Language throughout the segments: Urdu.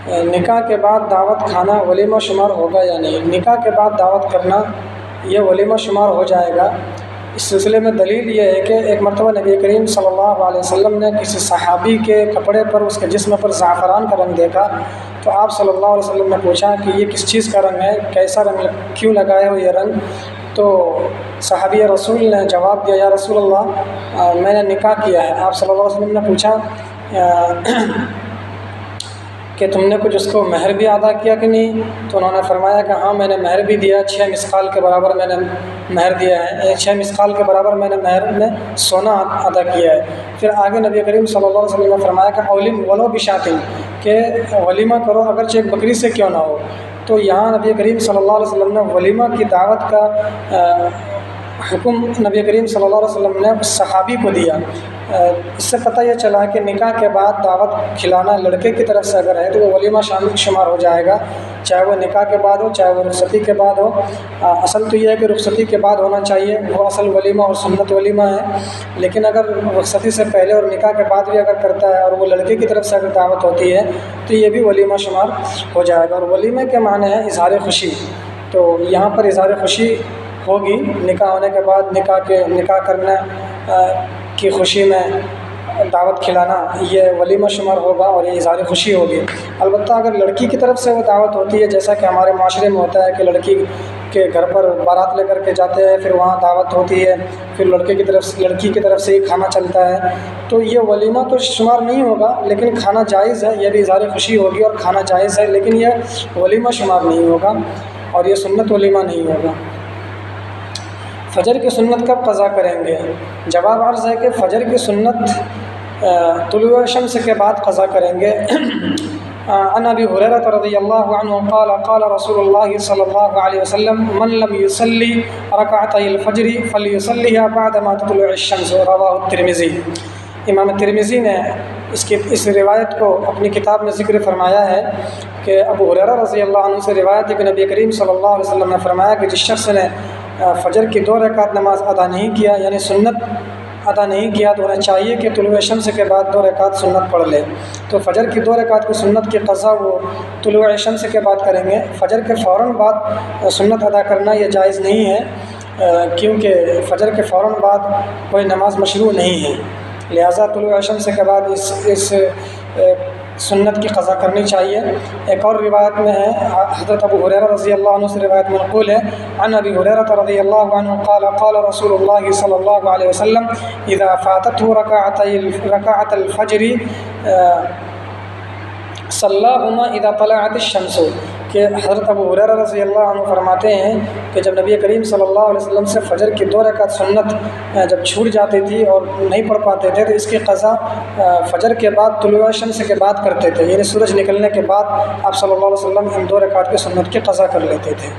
نکاح کے بعد دعوت کھانا ولیمہ شمار ہوگا یا نہیں؟ نکاح کے بعد دعوت کرنا یہ ولیمہ شمار ہو جائے گا۔ اس سلسلے میں دلیل یہ ہے کہ ایک مرتبہ نبی کریم صلی اللہ علیہ وسلم نے کسی صحابی کے کپڑے پر، اس کے جسم پر زعفران کا رنگ دیکھا، تو آپ صلی اللہ علیہ وسلم نے پوچھا کہ یہ کس چیز کا رنگ ہے، کیسا رنگ، کیوں لگائے ہو یہ رنگ؟ تو صحابی رسول نے جواب دیا، یا رسول اللہ میں نے نکاح کیا ہے۔ آپ صلی اللہ علیہ وسلم نے پوچھا کہ تم نے کچھ اس کو مہر بھی ادا کیا کہ نہیں؟ تو انہوں نے فرمایا کہ ہاں میں نے مہر بھی دیا، 6 مسقال کے برابر میں نے مہر دیا ہے، 6 مسقال کے برابر میں نے مہر میں سونا ادا کیا ہے۔ پھر آگے نبی کریم صلی اللہ علیہ وسلم نے فرمایا کہ اولم ولو بشاتن، کہ ولیمہ کرو اگرچہ ایک بکری سے کیوں نہ ہو۔ تو یہاں نبی کریم صلی اللہ علیہ وسلم نے ولیمہ کی دعوت کا حکم نبی کریم صلی اللہ علیہ وسلم نے صحابی کو دیا۔ اس سے پتہ یہ چلا کہ نکاح کے بعد دعوت کھلانا لڑکے کی طرف سے اگر ہے تو وہ ولیمہ شامل شمار ہو جائے گا، چاہے وہ نکاح کے بعد ہو چاہے وہ رخصتی کے بعد ہو۔ اصل تو یہ ہے کہ رخصتی کے بعد ہونا چاہیے، وہ اصل ولیمہ اور سنت ولیمہ ہے، لیکن اگر رخصتی سے پہلے اور نکاح کے بعد بھی اگر کرتا ہے اور وہ لڑکے کی طرف سے اگر دعوت ہوتی ہے تو یہ بھی ولیمہ شمار ہو جائے گا۔ اور ولیمے کے معنی ہے اظہار خوشی، تو یہاں پر اظہار خوشی ہوگی نکاح ہونے کے بعد، نکاح کرنا کی خوشی میں دعوت کھلانا یہ ولیمہ شمار ہوگا اور یہ اظہار خوشی ہوگی۔ البتہ اگر لڑکی کی طرف سے وہ دعوت ہوتی ہے، جیسا کہ ہمارے معاشرے میں ہوتا ہے کہ لڑکی کے گھر پر بارات لے کر کے جاتے ہیں، پھر وہاں دعوت ہوتی ہے، پھر لڑکی کی طرف سے ہی کھانا چلتا ہے، تو یہ ولیمہ تو شمار نہیں ہوگا، لیکن کھانا جائز ہے، یہ بھی اظہار خوشی ہوگی اور کھانا جائز ہے، لیکن یہ ولیمہ شمار نہیں ہوگا اور یہ سنت ولیمہ نہیں ہوگا۔ فجر کی سنت کب قضا کریں گے؟ جواب عرض ہے کہ فجر کی سنت طلوع شمس کے بعد قضا کریں گے۔ عن ابی ہریرہ رضی اللہ عنہ قال قال رسول اللہ صلی اللہ علیہ وسلم من لم يصلي رکعتي الفجر فليصليها بعدما تطلع الشمس، رواہ الترمذی۔ امام ترمذی نے اس روایت کو اپنی کتاب میں ذکر فرمایا ہے کہ ابو ہریرہ رضی اللہ عنہ سے روایت ہے کہ نبی کریم صلی اللہ علیہ وسلم نے فرمایا کہ جس شخص نے فجر کی 2 رکعت نماز ادا نہیں کیا، یعنی سنت ادا نہیں کیا، تو انہیں چاہیے کہ طلوع شمس کے بعد 2 رکعت سنت پڑھ لے۔ تو فجر کی 2 رکعت کی سنت کی قضا وہ طلوع شمس کے بعد کریں گے۔ فجر کے فوراً بعد سنت ادا کرنا یہ جائز نہیں ہے، کیونکہ فجر کے فوراً بعد کوئی نماز مشروع نہیں ہے، لہٰذا طلوع شمس کے بعد اس سنت کی قضا کرنی چاہیے۔ ایک اور روایت میں ہے، حضرت ابو ہریرہ رضی اللہ عنہ سے روایت منقول ہے، عن ابی ہریرہ رضی اللہ عنہ قال قال رسول اللہ صلی اللہ علیہ وسلم اذا فاتته رکعت الفجر صلاهما اذا طلعت الشمس، کہ حضرت ابو ہریرہ رضی اللہ عنہ فرماتے ہیں کہ جب نبی کریم صلی اللہ علیہ وسلم سے فجر کی 2 رکعت سنت جب چھوٹ جاتی تھی اور نہیں پڑھ پاتے تھے تو اس کی قضا فجر کے بعد طلوع شمس کے بعد کرتے تھے، یعنی سورج نکلنے کے بعد آپ صلی اللہ علیہ وسلم ان 2 رکعت کی سنت کی قضا کر لیتے تھے۔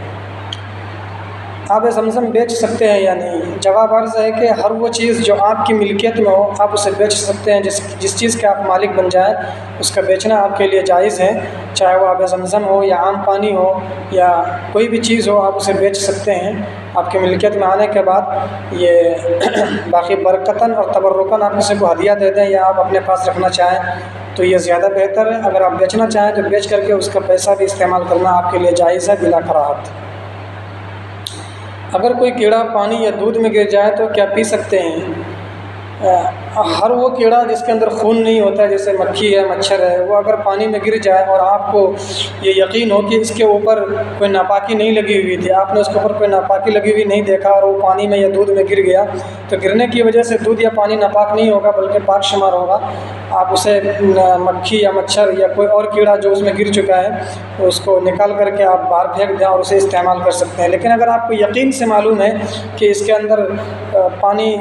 آب زمزم بیچ سکتے ہیں یا نہیں؟ جواب عرض ہے کہ ہر وہ چیز جو آپ کی ملکیت میں ہو آپ اسے بیچ سکتے ہیں، جس چیز کے آپ مالک بن جائیں اس کا بیچنا آپ کے لیے جائز ہے، چاہے وہ آب زمزم ہو یا عام پانی ہو یا کوئی بھی چیز ہو، آپ اسے بیچ سکتے ہیں آپ کی ملکیت میں آنے کے بعد۔ یہ باقی برکتاً اور تبرکاً آپ کسی کو ہدیہ دے دیں یا آپ اپنے پاس رکھنا چاہیں تو یہ زیادہ بہتر ہے۔ اگر آپ بیچنا چاہیں تو بیچ کر کے اس کا پیسہ بھی استعمال کرنا آپ کے لیے جائز ہے بلا کراہت۔ اگر کوئی کیڑا پانی یا دودھ میں گر جائے تو کیا پی سکتے ہیں؟ ہر وہ کیڑا جس کے اندر خون نہیں ہوتا، جیسے مکھی ہے، مچھر ہے، وہ اگر پانی میں گر جائے اور آپ کو یہ یقین ہو کہ اس کے اوپر کوئی ناپاکی نہیں لگی ہوئی تھی، آپ نے اس کے اوپر کوئی ناپاکی لگی ہوئی نہیں دیکھا اور وہ پانی میں یا دودھ میں گر گیا، تو گرنے کی وجہ سے دودھ یا پانی ناپاک نہیں ہوگا بلکہ پاک شمار ہوگا۔ آپ اسے مکھی یا مچھر یا کوئی اور کیڑا جو اس میں گر چکا ہے اس کو نکال کر کے آپ باہر پھینک دیں اور اسے استعمال کر سکتے ہیں۔ لیکن اگر آپ کو یقین سے معلوم ہے کہ اس کے اندر پانی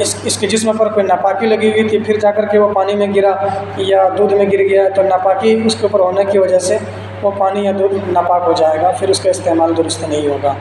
اس کے جسم پر کوئی ناپاکی لگی ہوئی تھی، پھر جا کر کے وہ پانی میں گرا یا دودھ میں گر گیا، تو ناپاکی اس کے اوپر ہونے کی وجہ سے وہ پانی یا دودھ ناپاک ہو جائے گا، پھر اس کا استعمال درست نہیں ہوگا۔